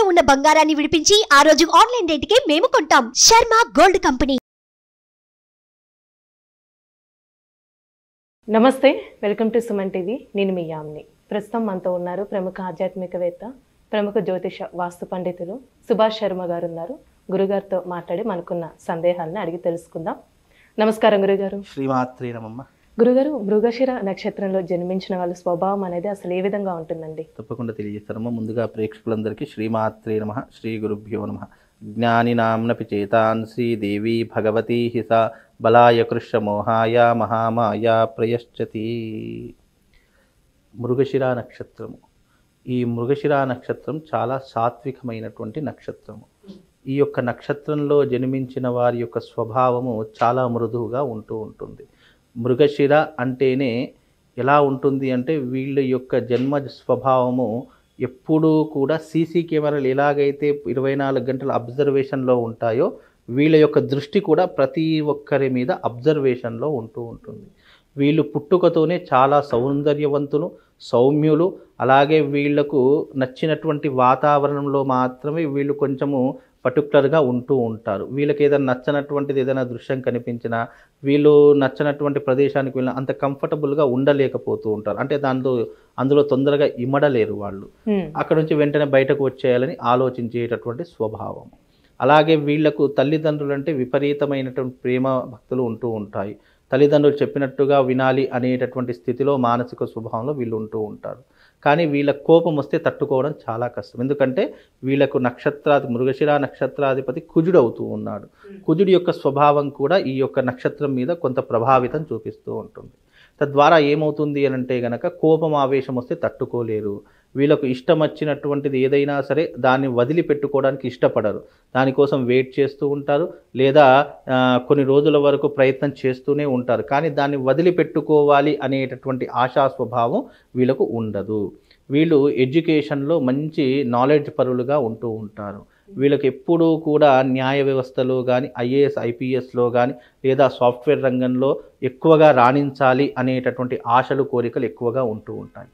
తాకట్టులో ఉన్న బంగారాన్ని విడిపించి ఆ రోజు ఆన్లైన్ రేటుకే మేము కొంటాం. Sharma gold company. నమస్తే, వెల్కమ్ టు సుమన్ టీవీ. నేను మీ యామ్ని. ప్రస్తుతం మనతో ఉన్నారు ప్రముఖ ఆధ్యాత్మికవేత్త, ప్రముఖ జ్యోతిష వాస్తు పండితులు సుభాష్ శర్మ గారు ఉన్నారు. గురుగారితో మాట్లాడి మనకున్న సందేహాలను అడిగి తెలుసుకుందాం. నమస్కారం గురుగారు. శ్రీమాత్రే నమః. గురుగారు, మృగశిర నక్షత్రంలో జన్మించిన వాళ్ళ స్వభావం అనేది అసలు ఏ విధంగా ఉంటుందండి? తప్పకుండా తెలియజేస్తారమ్మా. ముందుగా ప్రేక్షకులందరికీ శ్రీమాత్రే నమః, శ్రీ గురుభ్యో నమః. జ్ఞానినాంనపి చేతాంసి దేవీ భగవతీ హిస బలాయ కృష్ణ మోహాయ మహామాయ ప్రయశ్చతి. మృగశిర నక్షత్రము. ఈ మృగశిర నక్షత్రం చాలా సాత్వికమైనటువంటి నక్షత్రము. ఈ యొక్క నక్షత్రంలో జన్మించిన వారి యొక్క స్వభావము చాలా మృదువుగా ఉంటుంది. మృగశిర అంటేనే ఎలా ఉంటుంది అంటే వీళ్ళ యొక్క జన్మ స్వభావము ఎప్పుడూ కూడా సీసీ కెమెరాలు ఎలాగైతే 24 గంటల అబ్జర్వేషన్లో ఉంటాయో వీళ్ళ యొక్క దృష్టి కూడా ప్రతి ఒక్కరి మీద అబ్జర్వేషన్లో ఉంటుంది. వీళ్ళు పుట్టుకతోనే చాలా సౌందర్యవంతులు, సౌమ్యులు. అలాగే వీళ్లకు నచ్చినటువంటి వాతావరణంలో మాత్రమే వీళ్ళు కొంచెము పర్టికులర్గా ఉంటారు. వీళ్ళకి ఏదైనా నచ్చనటువంటిది ఏదైనా దృశ్యం కనిపించినా, వీళ్ళు నచ్చనటువంటి ప్రదేశానికి వెళ్ళినా అంత కంఫర్టబుల్గా ఉండలేకపోతూ ఉంటారు. అంటే అందులో తొందరగా ఇమడలేరు వాళ్ళు. అక్కడ నుంచి వెంటనే బయటకు వచ్చేయాలని ఆలోచించేటటువంటి స్వభావం. అలాగే వీళ్లకు తల్లిదండ్రులు అంటే విపరీతమైనటువంటి ప్రేమ భక్తులు ఉంటాయి. తల్లిదండ్రులు చెప్పినట్టుగా వినాలి అనేటటువంటి స్థితిలో మానసిక స్వభావంలో వీళ్ళు ఉంటారు. కానీ వీళ్ళ కోపం వస్తే తట్టుకోవడం చాలా కష్టం. ఎందుకంటే వీళ్ళకు మృగశిర నక్షత్రాధిపతి కుజుడు అవుతూ ఉన్నాడు. కుజుడి యొక్క స్వభావం కూడా ఈ యొక్క నక్షత్రం మీద కొంత ప్రభావితం చూపిస్తూ ఉంటుంది. తద్వారా ఏమవుతుంది అని అంటే గనక కోపం ఆవేశం వస్తే తట్టుకోలేరు. వీళ్ళకు ఇష్టం వచ్చినటువంటిది ఏదైనా సరే దాన్ని వదిలిపెట్టుకోవడానికి ఇష్టపడరు. దానికోసం వెయిట్ చేస్తూ ఉంటారు, లేదా కొన్ని రోజుల వరకు ప్రయత్నం చేస్తూనే ఉంటారు. కానీ దాన్ని వదిలిపెట్టుకోవాలి అనేటటువంటి ఆశా స్వభావం వీళ్ళకు ఉండదు. వీళ్ళు ఎడ్యుకేషన్లో మంచి నాలెడ్జ్ పరులుగా ఉంటారు. వీళ్ళకి ఎప్పుడూ కూడా న్యాయ వ్యవస్థలో కానీ, ఐఏఎస్ ఐపీఎస్లో కానీ, లేదా సాఫ్ట్వేర్ రంగంలో ఎక్కువగా రాణించాలి అనేటటువంటి ఆశలు, కోరికలు ఎక్కువగా ఉంటాయి.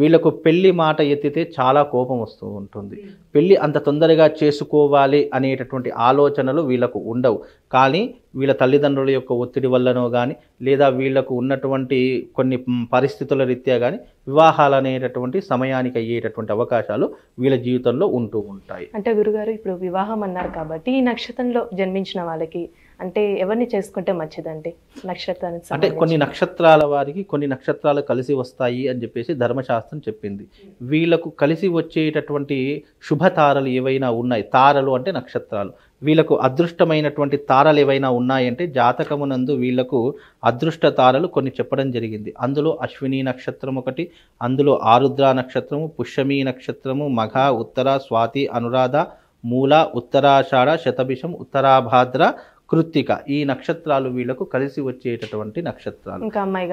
వీళ్ళకు పెళ్లి మాట ఎత్తితే చాలా కోపం వస్తూ ఉంటుంది. పెళ్ళి అంత తొందరగా చేసుకోవాలి అనేటటువంటి ఆలోచనలు వీళ్ళకు ఉండవు. కానీ వీళ్ళ తల్లిదండ్రుల యొక్క ఒత్తిడి వల్లనో కానీ, లేదా వీళ్లకు ఉన్నటువంటి కొన్ని పరిస్థితుల రీత్యా కానీ వివాహాలు అనేటటువంటి సమయానికి అయ్యేటటువంటి అవకాశాలు వీళ్ళ జీవితంలో ఉంటాయి. అంటే గురుగారు, ఇప్పుడు వివాహం అన్నారు కాబట్టి ఈ నక్షత్రంలో జన్మించిన వాళ్ళకి అంటే ఎవరిని చేసుకుంటే మంచిదండి? నక్షత్రానికి అంటే కొన్ని నక్షత్రాల వారికి కొన్ని నక్షత్రాలు కలిసి వస్తాయి అని చెప్పేసి ధర్మశాస్త్రం చెప్పింది. వీళ్ళకు కలిసి వచ్చేటటువంటి శుభ తారలు ఏవైనా ఉన్నాయి, తారలు అంటే నక్షత్రాలు, వీళ్ళకు అదృష్టమైనటువంటి తారలు ఏవైనా ఉన్నాయంటే జాతకమునందు వీళ్లకు అదృష్ట తారలు కొన్ని చెప్పడం జరిగింది. అందులో అశ్విని నక్షత్రం ఒకటి, అందులో ఆరుద్ర నక్షత్రము, పుష్యమి నక్షత్రము, మఘ, ఉత్తర, స్వాతి, అనురాధ, మూల, ఉత్తరాషాఢ, శతభిషం, ఉత్తరాభాద్ర, కృత్తిక, ఈ నక్షత్రాలు వీళ్లకు కలిసి వచ్చేటటువంటి నక్షత్రాలు. అమ్మాయి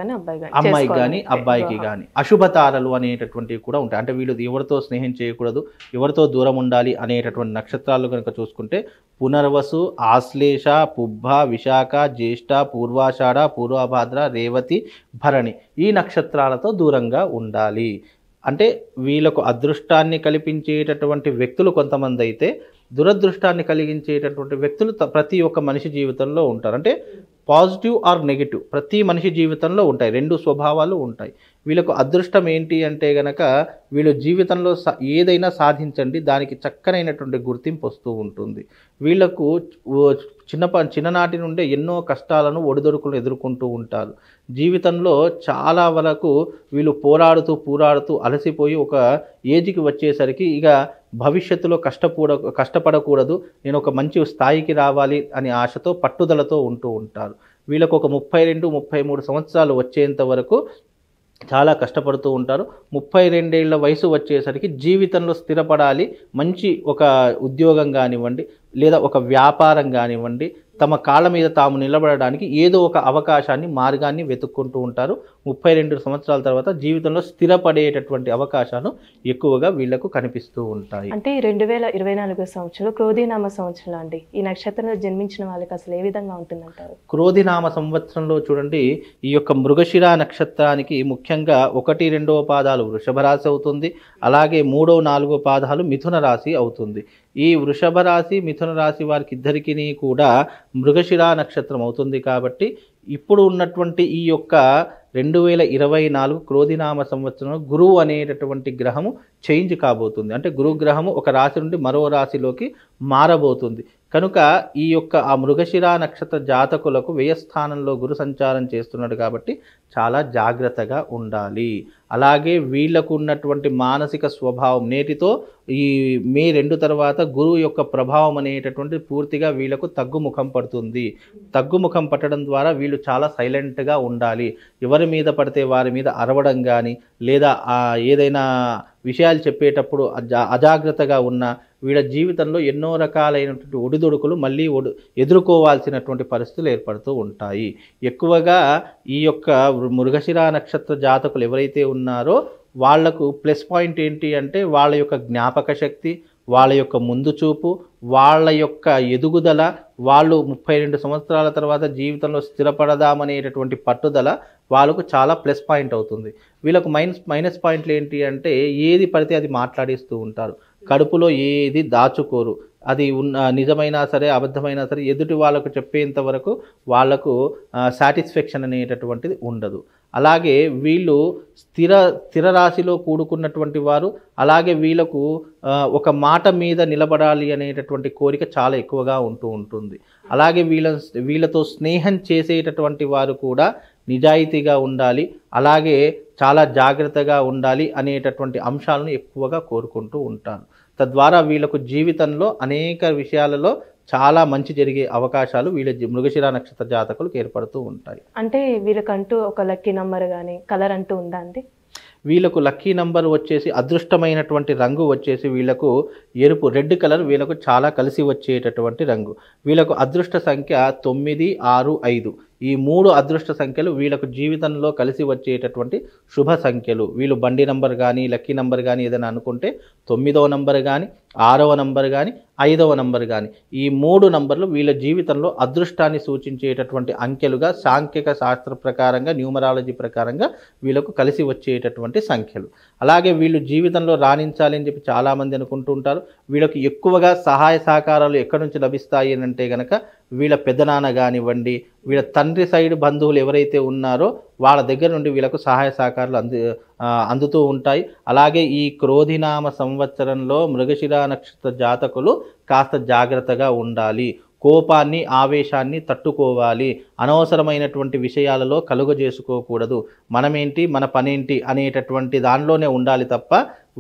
కానీ అబ్బాయికి కానీ అశుభతారలు అనేటటువంటివి కూడా ఉంటాయి. అంటే వీళ్ళు ఎవరితో స్నేహం చేయకూడదు, ఎవరితో దూరం ఉండాలి అనేటటువంటి నక్షత్రాలు కనుక చూసుకుంటే పునర్వసు, ఆశ్లేష, పుబ్బ, విశాఖ, జ్యేష్ఠ, పూర్వాషాఢ, పూర్వభాద్ర, రేవతి, భరణి, ఈ నక్షత్రాలతో దూరంగా ఉండాలి. అంటే వీళ్ళకు అదృష్టాన్ని కల్పించేటటువంటి వ్యక్తులు కొంతమంది అయితే దురదృష్టాన్ని కలిగించేటటువంటి వ్యక్తులు ప్రతి ఒక్క మనిషి జీవితంలో ఉంటారు. అంటే పాజిటివ్ ఆర్ నెగిటివ్ ప్రతి మనిషి జీవితంలో ఉంటాయి. రెండు స్వభావాలు ఉంటాయి. వీళ్ళకు అదృష్టం ఏంటి అంటే గనక వీళ్ళు జీవితంలో ఏదైనా సాధించండి, దానికి చక్కనైనటువంటి గుర్తింపు వస్తూ ఉంటుంది. వీళ్లకు చిన్ననాటి నుండే ఎన్నో కష్టాలను, ఒడిదొడుకులను ఎదుర్కొంటూ ఉంటారు. జీవితంలో చాలా వరకు వీళ్ళు పోరాడుతూ అలసిపోయి ఒక ఏజ్కి వచ్చేసరికి ఇక భవిష్యత్తులో కష్టపడకూడదు, నేను ఒక మంచి స్థాయికి రావాలి అనే ఆశతో, పట్టుదలతో ఉంటారు. వీళ్ళకు ఒక 32-33 సంవత్సరాలు వచ్చేంత వరకు చాలా కష్టపడుతూ ఉంటారు. 32 ఏళ్ల వయసు వచ్చేసరికి జీవితంలో స్థిరపడాలి, మంచి ఒక ఉద్యోగం కానివ్వండి, లేదా ఒక వ్యాపారం కానివ్వండి, తమ కాళ్ళ మీద తాము నిలబడడానికి ఏదో ఒక అవకాశాన్ని, మార్గాన్ని వెతుక్కుంటూ ఉంటారు. 32 సంవత్సరాల తర్వాత జీవితంలో స్థిరపడేటటువంటి అవకాశాలు ఎక్కువగా వీళ్లకు కనిపిస్తూ ఉంటాయి. అంటే 2024 సంవత్సరంలో క్రోధినామ సంవత్సరం అండి, ఈ నక్షత్రంలో జన్మించిన వాళ్ళకి అసలు ఏ విధంగా ఉంటుందంటారు? క్రోధినామ సంవత్సరంలో చూడండి, ఈ యొక్క మృగశిర నక్షత్రానికి ముఖ్యంగా 1, 2వ పాదాలు వృషభ రాశి అవుతుంది. అలాగే 3, 4 పాదాలు మిథున రాశి అవుతుంది. ఈ వృషభ రాశి, మిథున రాశి వారికి ఇద్దరికీ కూడా మృగశిర నక్షత్రం అవుతుంది. కాబట్టి ఇప్పుడు ఉన్నటువంటి ఈ యొక్క 2024 క్రోధినామ సంవత్సరంలో గురువు అనేటటువంటి గ్రహము చేంజ్ కాబోతుంది. అంటే గురు గ్రహము ఒక రాశి నుండి మరో రాశిలోకి మారబోతుంది. కనుక ఈ యొక్క ఆ మృగశిర నక్షత్ర జాతకులకు వ్యయస్థానంలో గురు సంచారం చేస్తున్నాడు కాబట్టి చాలా జాగ్రత్తగా ఉండాలి. అలాగే వీళ్లకు ఉన్నటువంటి మానసిక స్వభావం నేటితో ఈ మే 2 తర్వాత గురువు యొక్క ప్రభావం అనేటటువంటి పూర్తిగా వీళ్లకు తగ్గుముఖం పడుతుంది. తగ్గుముఖం పట్టడం ద్వారా వీళ్ళు చాలా సైలెంట్గా ఉండాలి. ఎవరి మీద పడితే వారి మీద అరవడం కానీ, లేదా ఏదైనా విషయాలు చెప్పేటప్పుడు అజాగ్రత్తగా ఉన్న వీళ్ళ జీవితంలో ఎన్నో రకాలైనటువంటి ఒడిదుడుకులు మళ్ళీ ఎదుర్కోవాల్సినటువంటి పరిస్థితులు ఏర్పడుతూ ఉంటాయి. ఎక్కువగా ఈ యొక్క మృగశిర నక్షత్ర జాతకులు ఎవరైతే ఉన్నారో వాళ్లకు ప్లస్ పాయింట్ ఏంటి అంటే వాళ్ళ యొక్క జ్ఞాపక శక్తి, వాళ్ళ యొక్క ముందు చూపు, వాళ్ళ యొక్క ఎదుగుదల, వాళ్ళు 32 సంవత్సరాల తర్వాత జీవితంలో స్థిరపడదామనేటటువంటి పట్టుదల వాళ్ళకు చాలా ప్లస్ పాయింట్ అవుతుంది. వీళ్ళకు మైనస్ పాయింట్లు ఏంటి అంటే ఏది పడితే అది మాట్లాడిస్తూ ఉంటారు. కడుపులో ఏది దాచుకోరు. అది నిజమైనా సరే అబద్ధమైనా సరే ఎదుటి వాళ్ళకు చెప్పేంత వరకు వాళ్లకు సాటిస్ఫాక్షన్ అనేటటువంటిది ఉండదు. అలాగే వీళ్ళు స్థిర రాశిలో కూడుకున్నటువంటి వారు. అలాగే వీళ్ళకు ఒక మాట మీద నిలబడాలి అనేటటువంటి కోరిక చాలా ఎక్కువగా ఉంటుంది. అలాగే వీళ్ళతో స్నేహం చేసేటటువంటి వారు కూడా నిజాయితీగా ఉండాలి, అలాగే చాలా జాగ్రత్తగా ఉండాలి అనేటటువంటి అంశాలను ఎక్కువగా కోరుకుంటూ ఉంటారు. తద్వారా వీళ్ళకు జీవితంలో అనేక విషయాలలో చాలా మంచి జరిగే అవకాశాలు వీళ్ళ మృగశిర నక్షత్ర జాతకులకు ఏర్పడుతూ ఉంటాయి. అంటే వీళ్ళకంటూ ఒక లక్కీ నంబర్ కానీ కలర్ అంటూ ఉందా అండి? వీళ్ళకు లక్కీ నంబర్ వచ్చేసి, అదృష్టమైనటువంటి రంగు వచ్చేసి వీళ్ళకు ఎరుపు, రెడ్ కలర్ వీళ్ళకు చాలా కలిసి వచ్చేటటువంటి రంగు. వీళ్ళకు అదృష్ట సంఖ్య 9, 6, 5. ఈ 3 అదృష్ట సంఖ్యలు వీళ్ళకు జీవితంలో కలిసి వచ్చేటటువంటి శుభ సంఖ్యలు. వీళ్ళు బండి నంబర్ కానీ, లక్కీ నంబర్ కానీ ఏదైనా అనుకుంటే 9వ నంబర్ కానీ, 6వ నంబర్ కానీ, 5వ నంబర్ కానీ, ఈ 3 నంబర్లు వీళ్ళ జీవితంలో అదృష్టాన్ని సూచించేటటువంటి అంకెలుగా సాంఖ్యక శాస్త్ర ప్రకారంగా, న్యూమరాలజీ ప్రకారంగా వీళ్ళకు కలిసి వచ్చేటటువంటి సంఖ్యలు. అలాగే వీళ్ళు జీవితంలో రాణించాలి అని చెప్పి చాలామంది అనుకుంటూ ఉంటారు. వీళ్ళకి ఎక్కువగా సహాయ సహకారాలు ఎక్కడి నుంచి లభిస్తాయి అని అంటే కనుక వీళ్ళ పెద్దనాన్న కానివ్వండి, వీళ్ళ తండ్రి సైడ్ బంధువులు ఎవరైతే ఉన్నారో వాళ్ళ దగ్గర నుండి వీళ్ళకు సహాయ సహకారాలు అందుతూ ఉంటాయి. అలాగే ఈ క్రోధినామ సంవత్సరంలో మృగశిర నక్షత్ర జాతకులు కాస్త జాగ్రత్తగా ఉండాలి. కోపాన్ని, ఆవేశాన్ని తట్టుకోవాలి. అనవసరమైనటువంటి విషయాలలో కలుగజేసుకోకూడదు. మనమేంటి, మన పనేంటి అనేటటువంటి దానిలోనే ఉండాలి తప్ప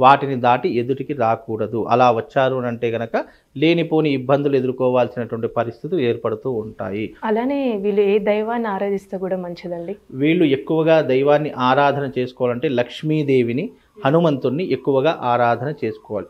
వాటిని దాటి ఎదుటికి రాకూడదు. అలా వచ్చారు అంటే గనక లేనిపోని ఇబ్బందులు ఎదుర్కోవాల్సినటువంటి పరిస్థితులు ఏర్పడుతూ ఉంటాయి. అలానే వీళ్ళు ఏ దైవాన్ని ఆరాధిస్తే కూడా మంచిదండి? వీళ్ళు ఎక్కువగా దైవాన్ని ఆరాధన చేసుకోవాలంటే లక్ష్మీదేవిని, హనుమంతుణ్ణి ఎక్కువగా ఆరాధన చేసుకోవాలి.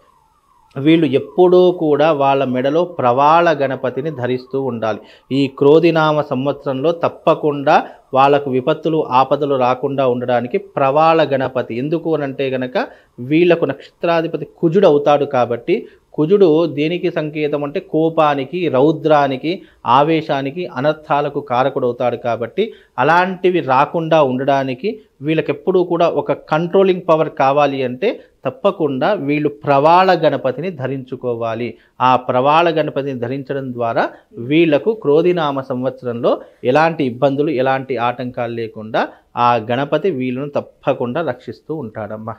వీళ్ళు ఎప్పుడూ కూడా వాళ్ళ మెడలో ప్రవాళ గణపతిని ధరిస్తూ ఉండాలి. ఈ క్రోధినామ సంవత్సరంలో తప్పకుండా వాళ్ళకు విపత్తులు, ఆపదలు రాకుండా ఉండడానికి ప్రవాళ గణపతి. ఎందుకు అనంటే గనక వీళ్లకు నక్షత్రాధిపతి కుజుడు అవుతాడు. కాబట్టి కుజుడు దేనికి సంకేతం అంటే కోపానికి, రౌద్రానికి, ఆవేశానికి, అనర్థాలకు కారకుడు అవుతాడు. కాబట్టి అలాంటివి రాకుండా ఉండడానికి వీళ్ళకెప్పుడూ కూడా ఒక కంట్రోలింగ్ పవర్ కావాలి అంటే తప్పకుండా వీళ్ళు ప్రవాళ గణపతిని ధరించుకోవాలి. ఆ ప్రవాళ గణపతిని ధరించడం ద్వారా వీళ్లకు క్రోధినామ సంవత్సరంలో ఎలాంటి ఇబ్బందులు, ఎలాంటి ఆటంకాలు లేకుండా ఆ గణపతి వీళ్ళను తప్పకుండా రక్షిస్తూ ఉంటాడమ్మా.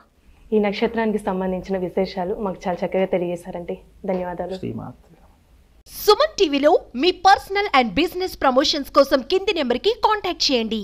ఈ నక్షత్రానికి సంబంధించిన విశేషాలు మాకు చాలా చక్కగా తెలియజేశారండి. ధన్యవాదాలు. సుమన్ టీవీలో మీ పర్సనల్ అండ్ బిజినెస్ ప్రమోషన్స్ కోసం కింది నెంబర్కి కాంటాక్ట్ చేయండి.